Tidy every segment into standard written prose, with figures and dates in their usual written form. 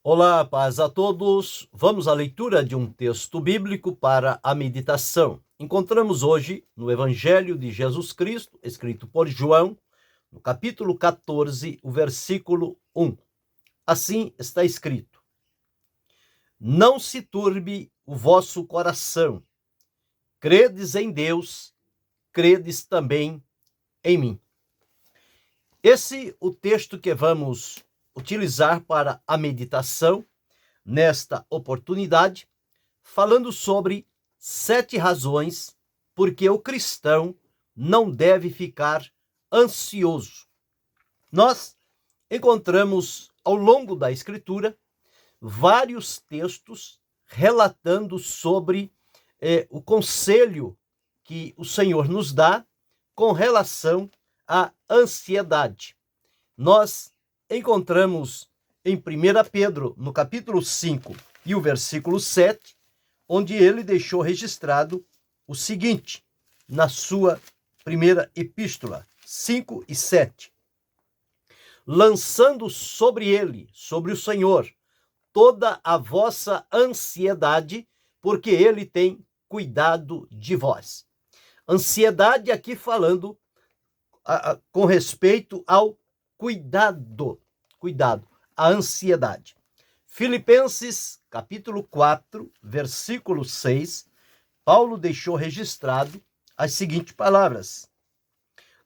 Olá, paz a todos. Vamos à leitura de um texto bíblico para a meditação. Encontramos hoje no Evangelho de Jesus Cristo, escrito por João, no capítulo 14, o versículo 1. Assim está escrito: Não se turbe o vosso coração. Credes em Deus, credes também em mim. Esse é o texto que vamos utilizar para a meditação nesta oportunidade, falando sobre 7 razões porque o cristão não deve ficar ansioso. Nós encontramos ao longo da Escritura vários textos relatando sobre o conselho que o Senhor nos dá com relação à ansiedade. Nós encontramos em 1 Pedro, no capítulo 5 e o versículo 7, onde ele deixou registrado o seguinte, na sua primeira epístola, 5 e 7. Lançando sobre ele, sobre o Senhor, toda a vossa ansiedade, porque ele tem cuidado de vós. Ansiedade aqui falando com respeito ao cuidado, a ansiedade. Filipenses, capítulo 4, versículo 6, Paulo deixou registrado as seguintes palavras: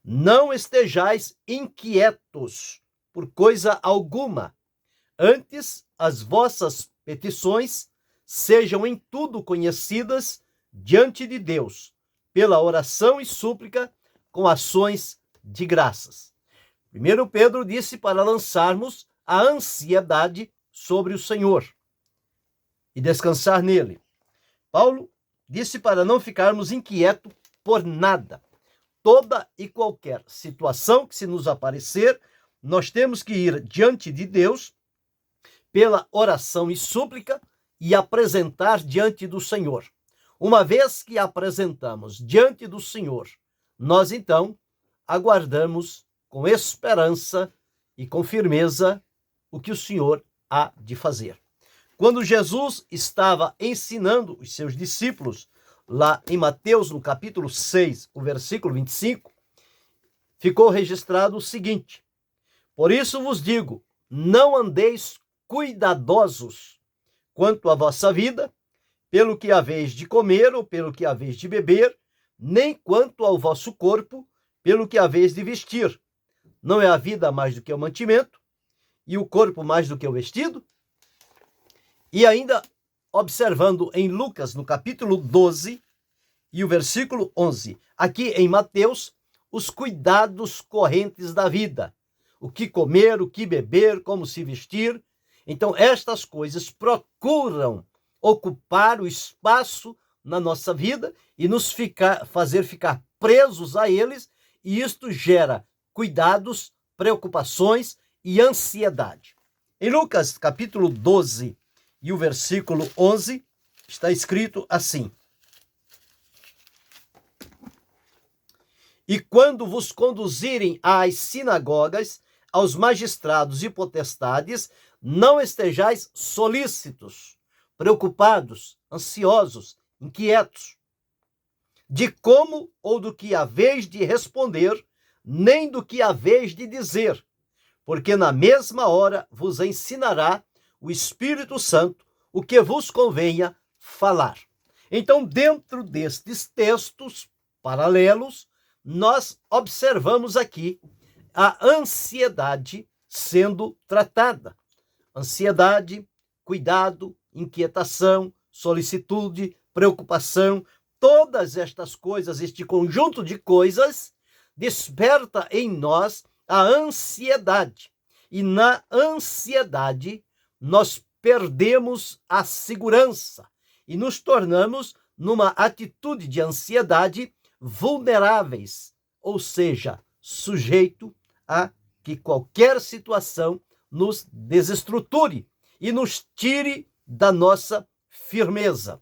Não estejais inquietos por coisa alguma, antes as vossas petições sejam em tudo conhecidas diante de Deus, pela oração e súplica com ações de graças. 1 Pedro disse para lançarmos a ansiedade sobre o Senhor e descansar nele. Paulo disse para não ficarmos inquietos por nada. Toda e qualquer situação que se nos aparecer, nós temos que ir diante de Deus pela oração e súplica e apresentar diante do Senhor. Uma vez que apresentamos diante do Senhor, nós então aguardamos com esperança e com firmeza o que o Senhor há de fazer. Quando Jesus estava ensinando os seus discípulos, lá em Mateus, no capítulo 6, o versículo 25, ficou registrado o seguinte: Por isso vos digo, não andeis cuidadosos quanto à vossa vida, pelo que haveis de comer ou pelo que haveis de beber, nem quanto ao vosso corpo, pelo que haveis de vestir. Não é a vida mais do que o mantimento, e o corpo mais do que o vestido? E ainda observando em Lucas, no capítulo 12, e o versículo 11. Aqui em Mateus, os cuidados correntes da vida. O que comer, o que beber, como se vestir. Então, estas coisas procuram ocupar o espaço na nossa vida e nos fazer ficar presos a eles, e isto gera cuidados, preocupações e ansiedade. Em Lucas, capítulo 12 e o versículo 11, está escrito assim: E quando vos conduzirem às sinagogas, aos magistrados e potestades, não estejais solícitos, preocupados, ansiosos, inquietos, de como ou do que haveis de responder, nem do que haveis de dizer, porque na mesma hora vos ensinará o Espírito Santo o que vos convenha falar. Então, dentro destes textos paralelos, nós observamos aqui a ansiedade sendo tratada. Ansiedade, cuidado, inquietação, solicitude, preocupação, todas estas coisas, este conjunto de coisas, desperta em nós a ansiedade. E na ansiedade, nós perdemos a segurança e nos tornamos, numa atitude de ansiedade, vulneráveis, ou seja, sujeito a que qualquer situação nos desestruture e nos tire da nossa firmeza.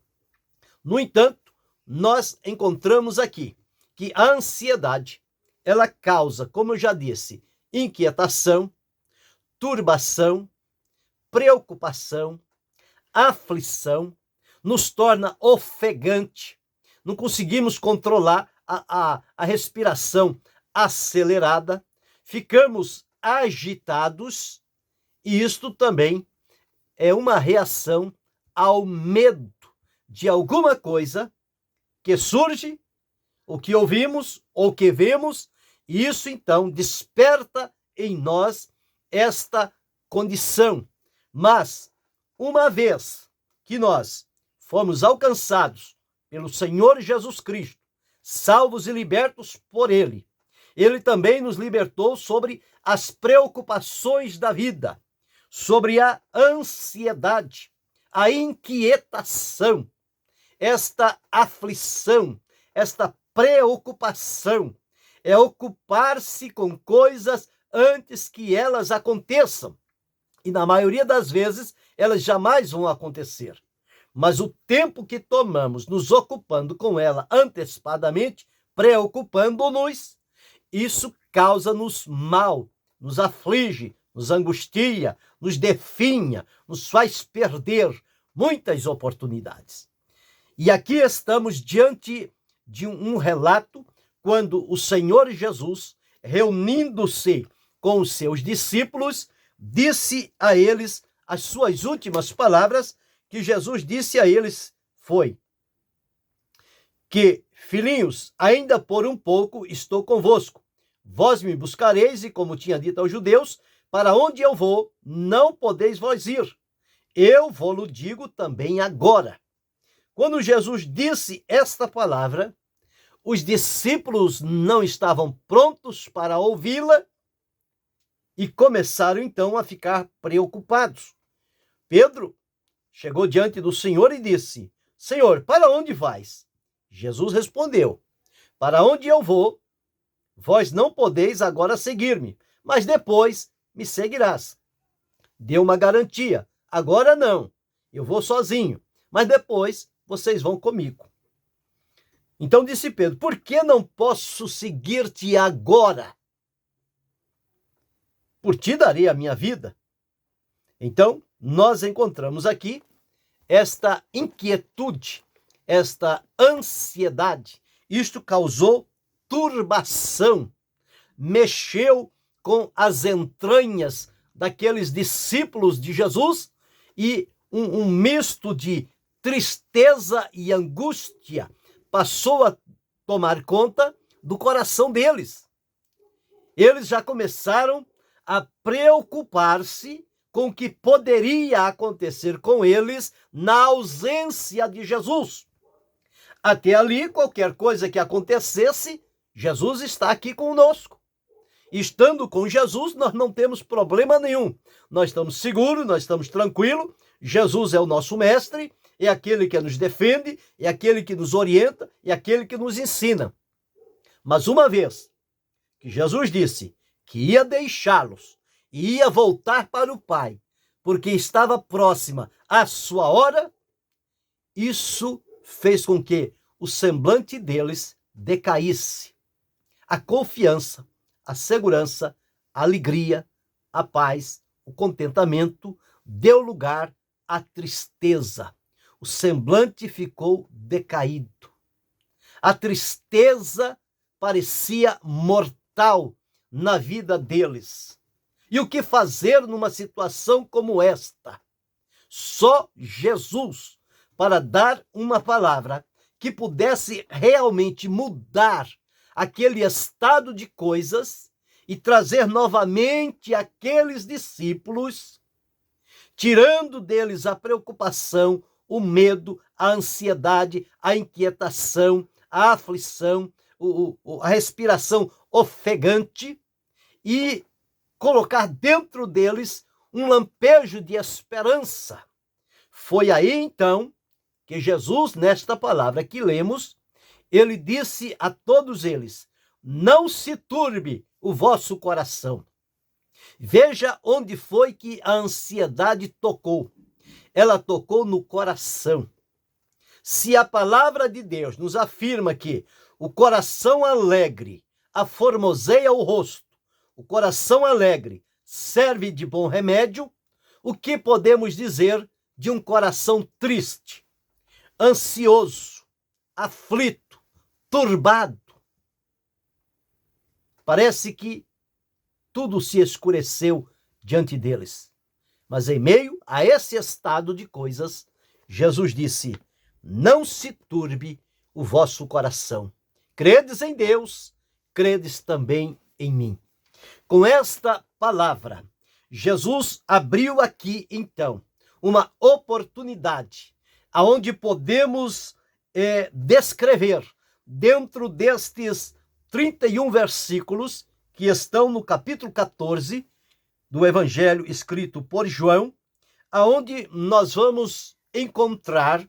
No entanto, nós encontramos aqui que a ansiedade, ela causa, como eu já disse, inquietação, turbação, preocupação, aflição, nos torna ofegante, não conseguimos controlar a respiração acelerada, ficamos agitados, e isto também é uma reação ao medo de alguma coisa que surge, o que ouvimos ou que vemos, e isso então desperta em nós esta condição. Mas, uma vez que nós fomos alcançados pelo Senhor Jesus Cristo, salvos e libertos por Ele, Ele também nos libertou sobre as preocupações da vida, sobre a ansiedade, a inquietação, esta aflição, esta preocupação. É ocupar-se com coisas antes que elas aconteçam. E na maioria das vezes, elas jamais vão acontecer. Mas o tempo que tomamos nos ocupando com ela antecipadamente, preocupando-nos, isso causa-nos mal, nos aflige, nos angustia, nos definha, nos faz perder muitas oportunidades. E aqui estamos diante de um relato quando o Senhor Jesus, reunindo-se com os seus discípulos, disse a eles as suas últimas palavras, que Jesus disse a eles foi que, filhinhos, ainda por um pouco estou convosco. Vós me buscareis e, como tinha dito aos judeus, para onde eu vou, não podeis vós ir. Eu vou-lo digo também agora. Quando Jesus disse esta palavra, os discípulos não estavam prontos para ouvi-la e começaram então a ficar preocupados. Pedro chegou diante do Senhor e disse: Senhor, para onde vais? Jesus respondeu: para onde eu vou, vós não podeis agora seguir-me, mas depois me seguirás. Deu uma garantia: agora não, eu vou sozinho, mas depois vocês vão comigo. Então disse Pedro: por que não posso seguir-te agora? Por ti darei a minha vida. Então, nós encontramos aqui esta inquietude, esta ansiedade. Isto causou turbação, mexeu com as entranhas daqueles discípulos de Jesus e um misto de tristeza e angústia passou a tomar conta do coração deles. Eles já começaram a preocupar-se com o que poderia acontecer com eles na ausência de Jesus. Até ali, qualquer coisa que acontecesse, Jesus está aqui conosco. Estando com Jesus, nós não temos problema nenhum. Nós estamos seguros, nós estamos tranquilos. Jesus é o nosso mestre, é aquele que nos defende, é aquele que nos orienta, é aquele que nos ensina. Mas uma vez que Jesus disse que ia deixá-los e ia voltar para o Pai, porque estava próxima a sua hora, isso fez com que o semblante deles decaísse. A confiança, a segurança, a alegria, a paz, o contentamento deu lugar à tristeza. O semblante ficou decaído. A tristeza parecia mortal na vida deles. E o que fazer numa situação como esta? Só Jesus para dar uma palavra que pudesse realmente mudar aquele estado de coisas e trazer novamente aqueles discípulos, tirando deles a preocupação, o medo, a ansiedade, a inquietação, a aflição, a respiração ofegante, e colocar dentro deles um lampejo de esperança. Foi aí então que Jesus, nesta palavra que lemos, ele disse a todos eles: não se turbe o vosso coração. Veja onde foi que a ansiedade tocou. Ela tocou no coração. Se a palavra de Deus nos afirma que o coração alegre aformoseia o rosto, o coração alegre serve de bom remédio, O que podemos dizer de um coração triste, ansioso, aflito, turbado? Parece que tudo se escureceu diante deles. Mas em meio a esse estado de coisas, Jesus disse: não se turbe o vosso coração. Credes em Deus, credes também em mim. Com esta palavra, Jesus abriu aqui, então, uma oportunidade aonde podemos descrever, dentro destes 31 versículos que estão no capítulo 14 do Evangelho escrito por João, aonde nós vamos encontrar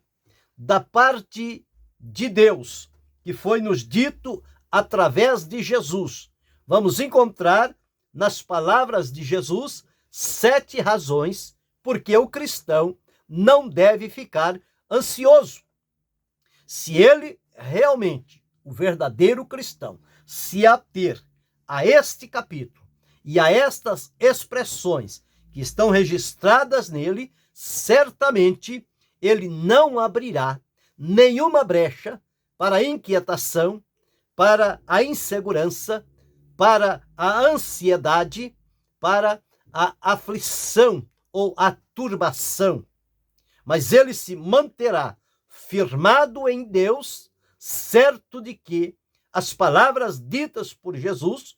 da parte de Deus, que foi nos dito através de Jesus. Vamos encontrar nas palavras de Jesus 7 razões porque o cristão não deve ficar ansioso. Se ele realmente, o verdadeiro cristão, se ater a este capítulo e a estas expressões que estão registradas nele, certamente ele não abrirá nenhuma brecha para a inquietação, para a insegurança, para a ansiedade, para a aflição ou a turbação. Mas ele se manterá firmado em Deus, certo de que as palavras ditas por Jesus,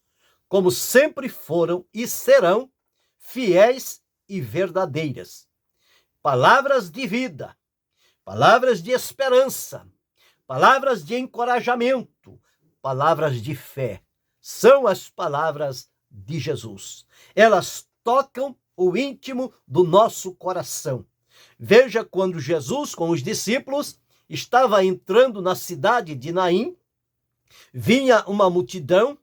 como sempre foram e serão, fiéis e verdadeiras. Palavras de vida, palavras de esperança, palavras de encorajamento, palavras de fé. São as palavras de Jesus. Elas tocam o íntimo do nosso coração. Veja quando Jesus, com os discípulos, estava entrando na cidade de Naim, vinha uma multidão,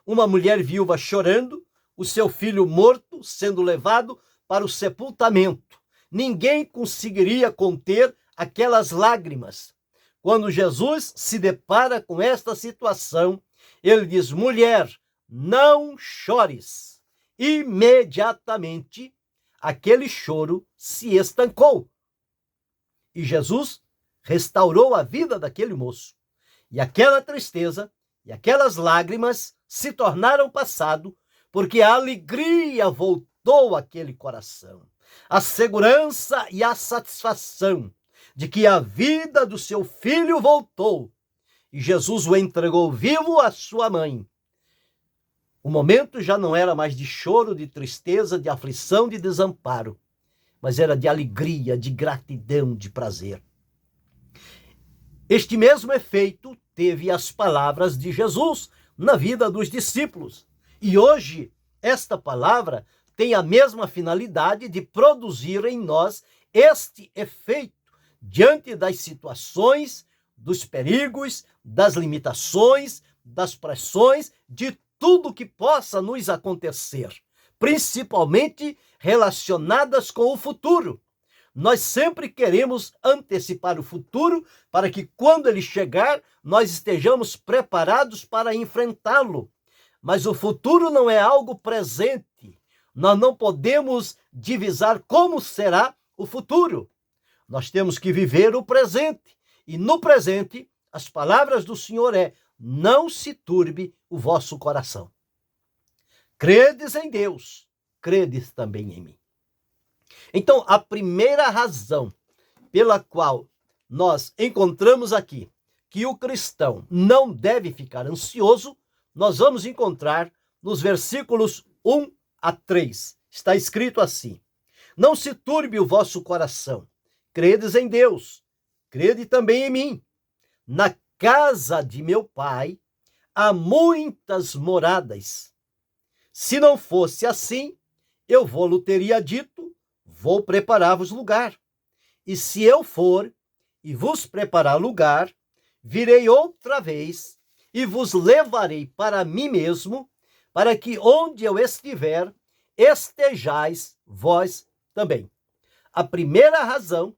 uma mulher viúva chorando, o seu filho morto sendo levado para o sepultamento. Ninguém conseguiria conter aquelas lágrimas. Quando Jesus se depara com esta situação, ele diz: mulher, não chores. Imediatamente, aquele choro se estancou. E Jesus restaurou a vida daquele moço. E aquela tristeza e aquelas lágrimas se tornaram passado, porque a alegria voltou àquele coração. A segurança e a satisfação de que a vida do seu filho voltou. E Jesus o entregou vivo à sua mãe. O momento já não era mais de choro, de tristeza, de aflição, de desamparo, mas era de alegria, de gratidão, de prazer. Este mesmo efeito teve as palavras de Jesus na vida dos discípulos. E hoje, esta palavra tem a mesma finalidade de produzir em nós este efeito diante das situações, dos perigos, das limitações, das pressões, de tudo que possa nos acontecer, principalmente relacionadas com o futuro. Nós sempre queremos antecipar o futuro para que, quando ele chegar, nós estejamos preparados para enfrentá-lo. Mas o futuro não é algo presente. Nós não podemos divisar como será o futuro. Nós temos que viver o presente. E no presente, as palavras do Senhor é: não se turbe o vosso coração. Credes em Deus, credes também em mim. Então, a primeira razão pela qual nós encontramos aqui que o cristão não deve ficar ansioso, nós vamos encontrar nos versículos 1 a 3. Está escrito assim: não se turbe o vosso coração, credes em Deus, crede também em mim. Na casa de meu pai há muitas moradas. Se não fosse assim, eu vou-lhe teria dito: vou preparar-vos lugar. E se eu for e vos preparar lugar, virei outra vez e vos levarei para mim mesmo, para que onde eu estiver, estejais vós também. A primeira razão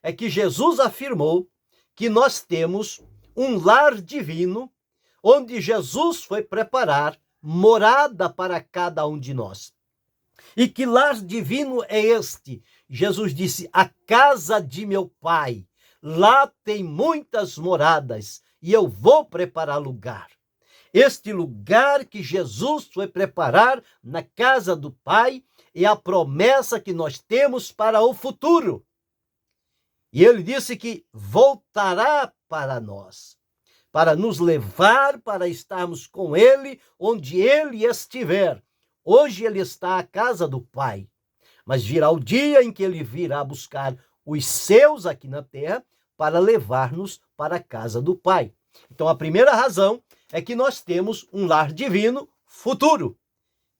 é que Jesus afirmou que nós temos um lar divino, onde Jesus foi preparar morada para cada um de nós. E que lar divino é este? Jesus disse: a casa de meu Pai. Lá tem muitas moradas e eu vou preparar lugar. Este lugar que Jesus foi preparar na casa do Pai é a promessa que nós temos para o futuro. E ele disse que voltará para nós, para nos levar para estarmos com ele onde ele estiver. Hoje ele está à casa do Pai, mas virá o dia em que ele virá buscar os seus aqui na terra para levar-nos para a casa do Pai. Então a primeira razão é que nós temos um lar divino futuro,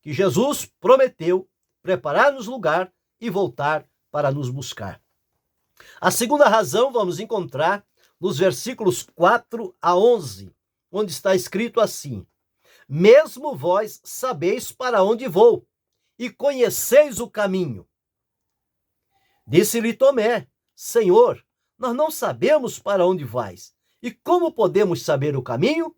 que Jesus prometeu preparar-nos lugar e voltar para nos buscar. A segunda razão vamos encontrar nos versículos 4 a 11, onde está escrito assim: mesmo vós sabeis para onde vou, e conheceis o caminho. Disse-lhe Tomé: Senhor, nós não sabemos para onde vais, e como podemos saber o caminho?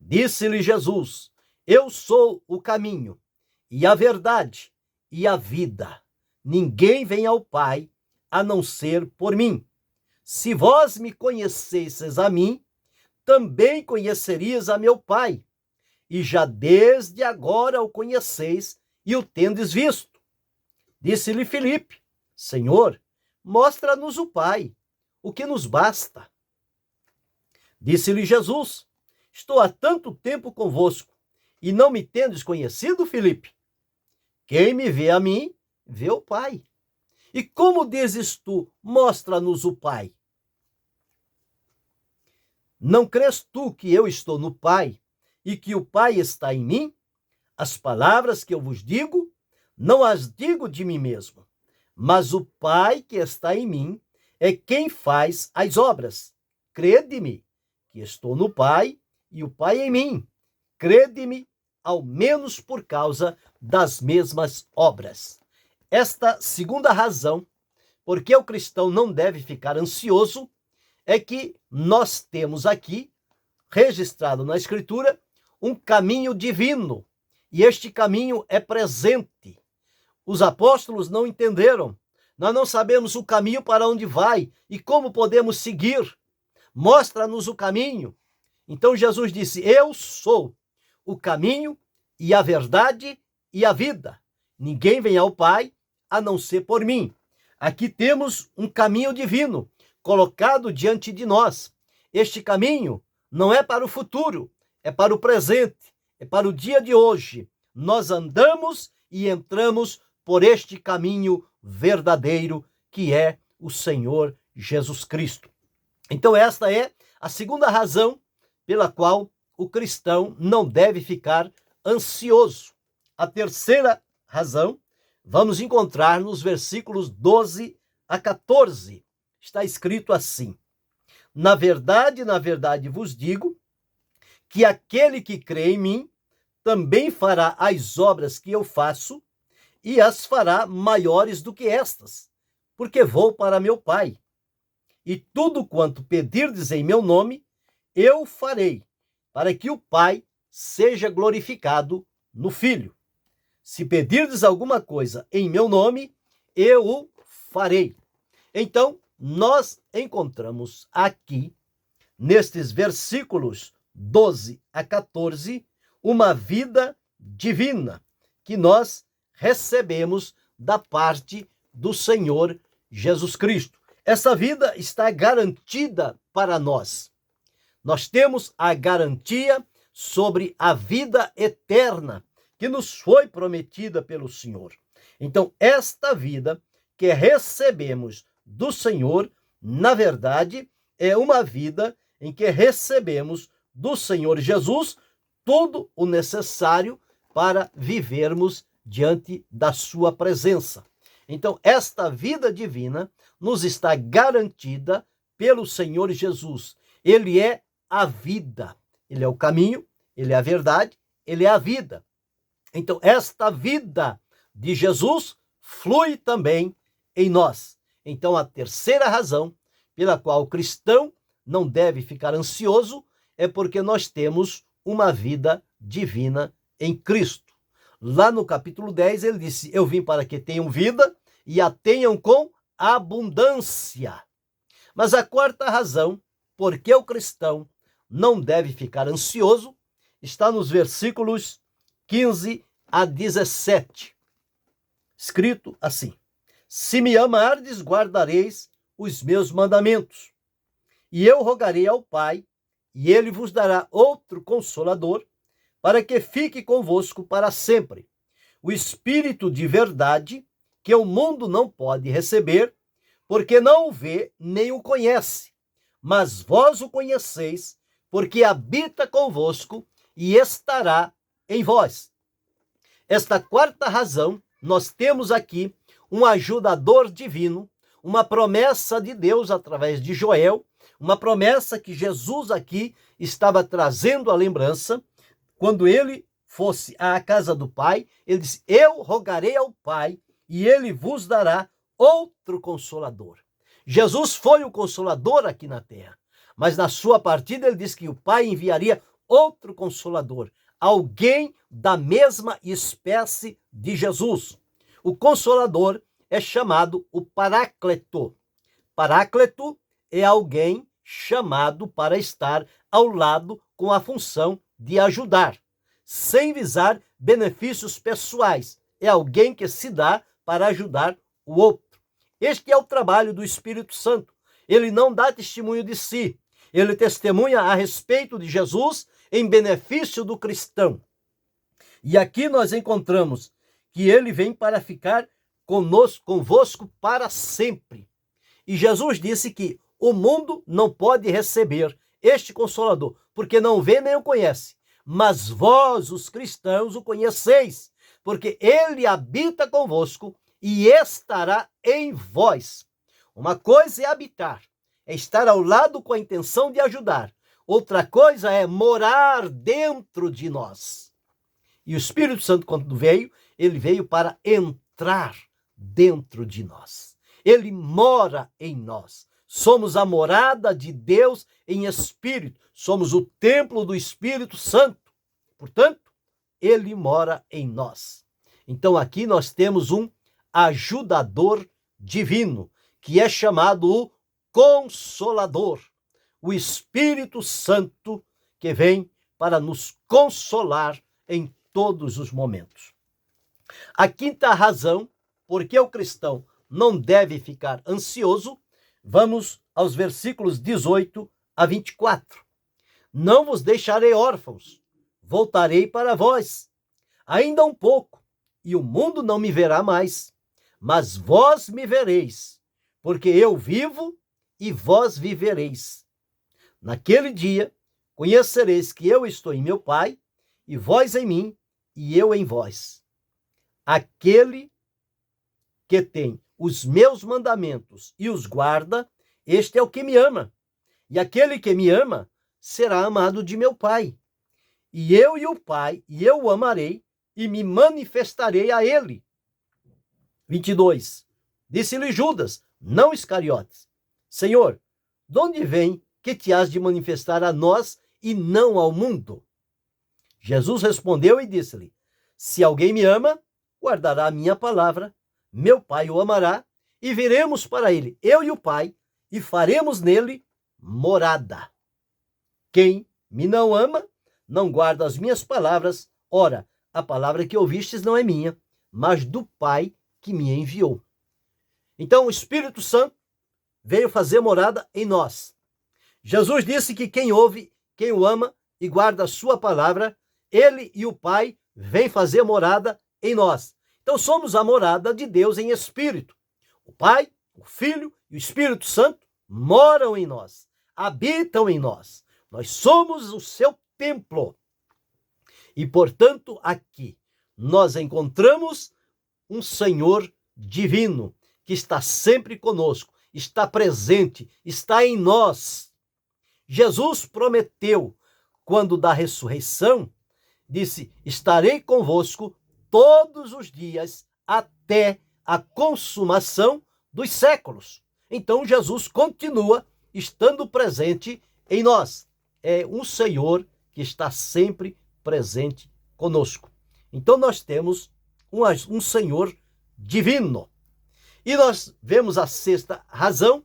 Disse-lhe Jesus: eu sou o caminho, e a verdade, e a vida. Ninguém vem ao Pai a não ser por mim. Se vós me conhecesseis a mim, também conhecerias a meu Pai, e já desde agora o conheceis e o tendes visto. Disse-lhe Filipe: Senhor, mostra-nos o Pai, o que nos basta. Disse-lhe Jesus: estou há tanto tempo convosco, e não me tendes conhecido, Filipe? Quem me vê a mim, vê o Pai. E como dizes tu, mostra-nos o Pai? Não crês tu que eu estou no Pai, e que o Pai está em mim? As palavras que eu vos digo, não as digo de mim mesmo, mas o Pai que está em mim é quem faz as obras. Crede-me que estou no Pai e o Pai em mim. Crede-me, ao menos por causa das mesmas obras. Esta segunda razão, porque o cristão não deve ficar ansioso, é que nós temos aqui, registrado na Escritura, um caminho divino. E este caminho é presente. Os apóstolos não entenderam. Nós não sabemos o caminho para onde vai e como podemos seguir. Mostra-nos o caminho. Então Jesus disse: eu sou o caminho e a verdade e a vida. Ninguém vem ao Pai a não ser por mim. Aqui temos um caminho divino colocado diante de nós. Este caminho não é para o futuro, é para o presente, é para o dia de hoje. Nós andamos e entramos por este caminho verdadeiro que é o Senhor Jesus Cristo. Então esta é a segunda razão pela qual o cristão não deve ficar ansioso. A terceira razão vamos encontrar nos versículos 12 a 14. Está escrito assim: na verdade vos digo que aquele que crê em mim também fará as obras que eu faço e as fará maiores do que estas, porque vou para meu Pai. E tudo quanto pedirdes em meu nome, eu farei, para que o Pai seja glorificado no Filho. Se pedirdes alguma coisa em meu nome, eu o farei. Então, nós encontramos aqui, nestes versículos 12 a 14, uma vida divina que nós recebemos da parte do Senhor Jesus Cristo. Essa vida está garantida para nós. Nós temos a garantia sobre a vida eterna que nos foi prometida pelo Senhor. Então, esta vida que recebemos do Senhor, na verdade, é uma vida em que recebemos do Senhor Jesus todo o necessário para vivermos diante da sua presença. Então, esta vida divina nos está garantida pelo Senhor Jesus. Ele é a vida, ele é o caminho, ele é a verdade, ele é a vida. Então, esta vida de Jesus flui também em nós. Então, a terceira razão pela qual o cristão não deve ficar ansioso é porque nós temos uma vida divina em Cristo. Lá no capítulo 10, ele disse: eu vim para que tenham vida e a tenham com abundância. Mas a quarta razão, porque o cristão não deve ficar ansioso, está nos versículos 15 a 17. Escrito assim: se me amardes, guardareis os meus mandamentos. E eu rogarei ao Pai, e ele vos dará outro Consolador, para que fique convosco para sempre. O Espírito de verdade, que o mundo não pode receber, porque não o vê nem o conhece. Mas vós o conheceis, porque habita convosco e estará em vós. Esta quarta razão, nós temos aqui um ajudador divino, uma promessa de Deus através de Joel, uma promessa que Jesus aqui estava trazendo à lembrança. Quando ele fosse à casa do Pai, ele disse: eu rogarei ao Pai e ele vos dará outro Consolador. Jesus foi o Consolador aqui na terra, mas na sua partida ele disse que o Pai enviaria outro Consolador, alguém da mesma espécie de Jesus. O Consolador é chamado o Paráclito. Paráclito é alguém chamado para estar ao lado com a função de ajudar, sem visar benefícios pessoais. É alguém que se dá para ajudar o outro. Este é o trabalho do Espírito Santo. Ele não dá testemunho de si. Ele testemunha a respeito de Jesus em benefício do cristão. E aqui nós encontramos que ele vem para ficar convosco para sempre. E Jesus disse que o mundo não pode receber este Consolador, porque não vê nem o conhece. Mas vós, os cristãos, o conheceis, porque ele habita convosco e estará em vós. Uma coisa é habitar, é estar ao lado com a intenção de ajudar. Outra coisa é morar dentro de nós. E o Espírito Santo, quando veio, ele veio para entrar dentro de nós. Ele mora em nós. Somos a morada de Deus em espírito. Somos o templo do Espírito Santo. Portanto, ele mora em nós. Então aqui nós temos um ajudador divino, que é chamado o Consolador. O Espírito Santo que vem para nos consolar em todos os momentos. A quinta razão, porque o cristão não deve ficar ansioso, vamos aos versículos 18 a 24. Não vos deixarei órfãos, voltarei para vós. Ainda um pouco, e o mundo não me verá mais, mas vós me vereis, porque eu vivo e vós vivereis. Naquele dia, conhecereis que eu estou em meu Pai, e vós em mim, e eu em vós. Aquele que tem os meus mandamentos e os guarda, este é o que me ama. E aquele que me ama será amado de meu Pai. E eu e o Pai, e eu o amarei, e me manifestarei a ele. 22. Disse-lhe Judas, não Iscariotes: Senhor, de onde vem que te has de manifestar a nós e não ao mundo? Jesus respondeu e disse-lhe: se alguém me ama, guardará a minha palavra, meu Pai o amará, e viremos para ele, eu e o Pai, e faremos nele morada. Quem me não ama, não guarda as minhas palavras. Ora, a palavra que ouvistes não é minha, mas do Pai que me enviou. Então o Espírito Santo veio fazer morada em nós. Jesus disse que quem ouve, quem o ama e guarda a sua palavra, ele e o Pai vêm fazer morada em nós. Então somos a morada de Deus em espírito. O Pai, o Filho e o Espírito Santo moram em nós, habitam em nós. Nós somos o seu templo. E, portanto, aqui nós encontramos um Senhor divino que está sempre conosco, está presente, está em nós. Jesus prometeu, quando da ressurreição, disse: estarei convosco todos os dias até a consumação dos séculos. Então Jesus continua estando presente em nós. É um Senhor que está sempre presente conosco. Então nós temos um Senhor divino. E nós vemos a sexta razão,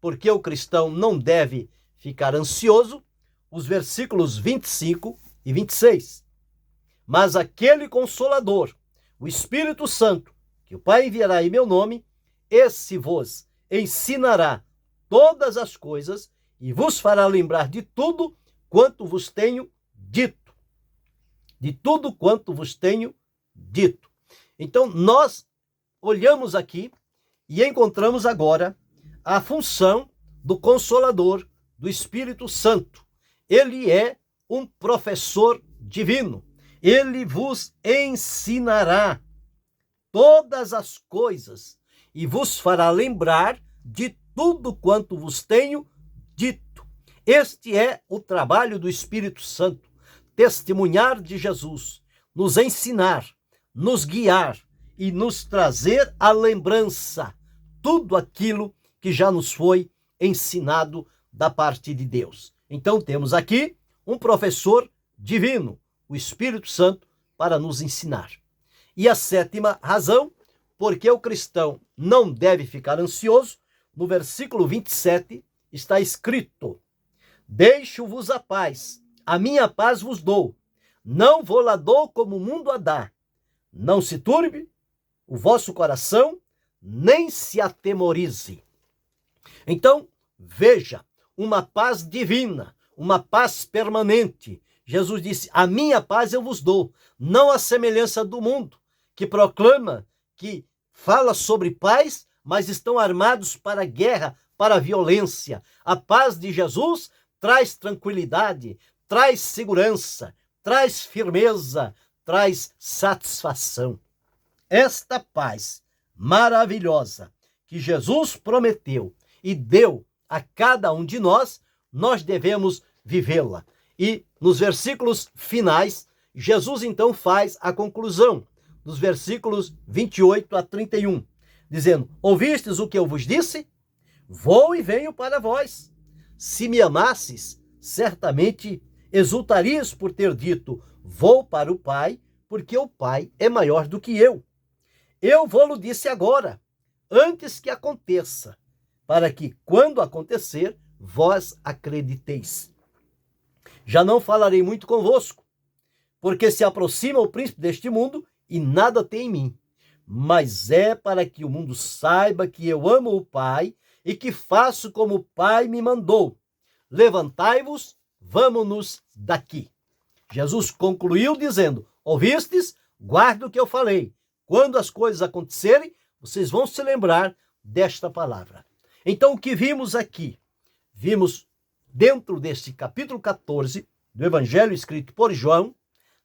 porque o cristão não deve ficar ansioso, os versículos 25 e 26. Mas aquele Consolador, o Espírito Santo, que o Pai enviará em meu nome, esse vos ensinará todas as coisas e vos fará lembrar de tudo quanto vos tenho dito. De tudo quanto vos tenho dito. Então, nós olhamos aqui e encontramos agora a função do Consolador, do Espírito Santo. Ele é um professor divino. Ele vos ensinará todas as coisas e vos fará lembrar de tudo quanto vos tenho dito. Este é o trabalho do Espírito Santo, testemunhar de Jesus, nos ensinar, nos guiar e nos trazer à lembrança tudo aquilo que já nos foi ensinado da parte de Deus. Então temos aqui um professor divino, o Espírito Santo, para nos ensinar. E a sétima razão, porque o cristão não deve ficar ansioso, no versículo 27 está escrito: deixo-vos a paz, a minha paz vos dou, não vou lá dou como o mundo a dá. Não se turbe o vosso coração, nem se atemorize. Então, veja, uma paz divina, uma paz permanente. Jesus disse: a minha paz eu vos dou, não a semelhança do mundo, que proclama, que fala sobre paz, mas estão armados para a guerra, para a violência. A paz de Jesus traz tranquilidade, traz segurança, traz firmeza, traz satisfação. Esta paz maravilhosa que Jesus prometeu e deu a cada um de nós, nós devemos vivê-la. E nos versículos finais, Jesus então faz a conclusão, dos versículos 28 a 31, dizendo: ouvistes o que eu vos disse? Vou e venho para vós. Se me amasses, certamente exultarias por ter dito: vou para o Pai, porque o Pai é maior do que eu. Eu vou-lo disse agora, antes que aconteça, para que, quando acontecer, vós acrediteis. Já não falarei muito convosco, porque se aproxima o príncipe deste mundo e nada tem em mim. Mas é para que o mundo saiba que eu amo o Pai e que faço como o Pai me mandou. Levantai-vos, vamo-nos daqui. Jesus concluiu dizendo: ouvistes? Guarda o que eu falei. Quando as coisas acontecerem, vocês vão se lembrar desta palavra. Então, o que vimos aqui? Vimos, dentro deste capítulo 14 do Evangelho escrito por João,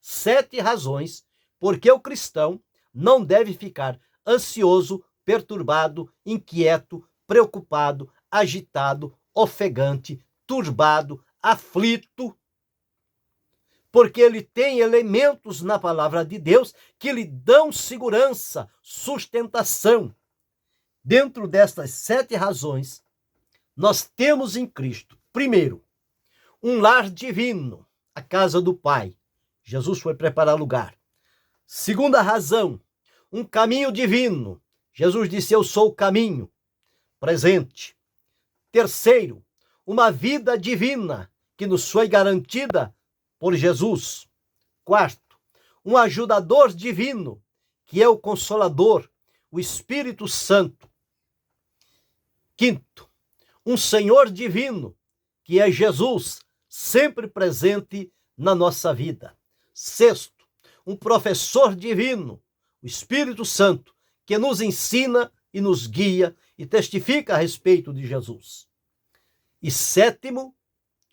7 razões porque o cristão não deve ficar ansioso, perturbado, inquieto, preocupado, agitado, ofegante, turbado, aflito, porque ele tem elementos na palavra de Deus que lhe dão segurança, sustentação. Dentro destas 7 razões, nós temos em Cristo, primeiro, um lar divino, a casa do Pai. Jesus foi preparar lugar. Segunda razão, um caminho divino. Jesus disse: eu sou o caminho, presente. Terceiro, uma vida divina que nos foi garantida por Jesus. Quarto, um ajudador divino, que é o Consolador, o Espírito Santo. Quinto, um Senhor divino, que é Jesus, sempre presente na nossa vida. Sexto, um professor divino, o Espírito Santo, que nos ensina e nos guia e testifica a respeito de Jesus. E sétimo,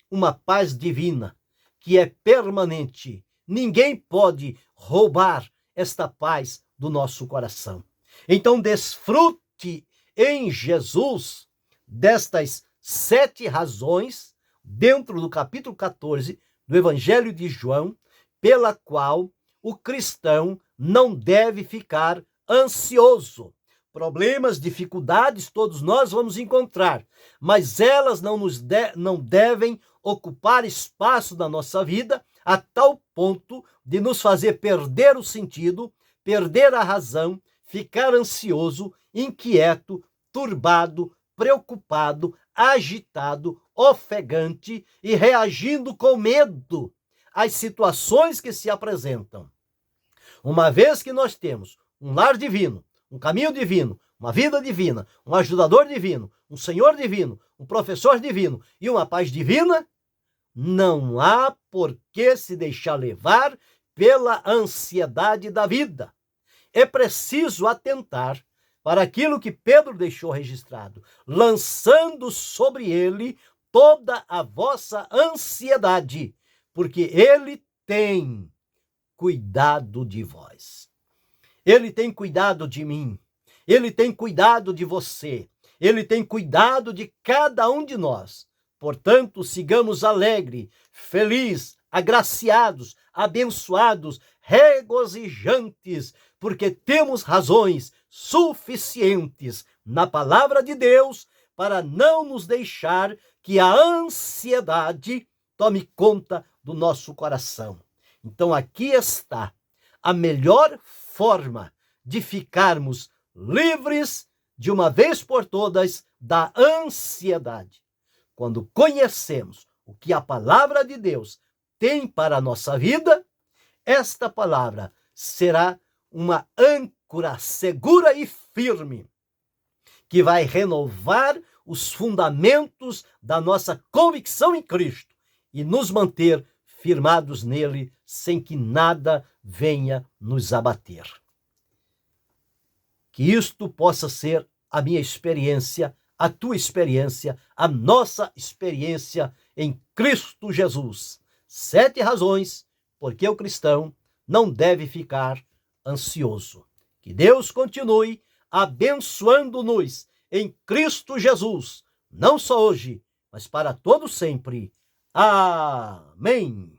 uma paz divina, que é permanente. Ninguém pode roubar esta paz do nosso coração. Então, desfrute em Jesus destas 7 razões, dentro do capítulo 14 do Evangelho de João, pela qual o cristão não deve ficar ansioso. Problemas, dificuldades, todos nós vamos encontrar, mas elas não devem ocupar espaço na nossa vida, a tal ponto de nos fazer perder o sentido, perder a razão, ficar ansioso, inquieto, turbado, preocupado, agitado, ofegante e reagindo com medo às situações que se apresentam. Uma vez que nós temos um lar divino, um caminho divino, uma vida divina, um ajudador divino, um Senhor divino, um professor divino e uma paz divina, não há por que se deixar levar pela ansiedade da vida. É preciso atentar para aquilo que Pedro deixou registrado, lançando sobre ele toda a vossa ansiedade, porque ele tem cuidado de vós. Ele tem cuidado de mim. Ele tem cuidado de você. Ele tem cuidado de cada um de nós. Portanto, sigamos alegres, felizes, agraciados, abençoados, regozijantes, porque temos razões suficientes na palavra de Deus para não nos deixar que a ansiedade tome conta do nosso coração. Então aqui está a melhor forma de ficarmos livres de uma vez por todas da ansiedade. Quando conhecemos o que a palavra de Deus tem para a nossa vida, esta palavra será uma âncora segura e firme, que vai renovar os fundamentos da nossa convicção em Cristo e nos manter firmados nele, sem que nada venha nos abater. Que isto possa ser a minha experiência, a tua experiência, a nossa experiência em Cristo Jesus. 7 razões porque o cristão não deve ficar ansioso. Que Deus continue abençoando-nos em Cristo Jesus, não só hoje, mas para todo sempre. Amém.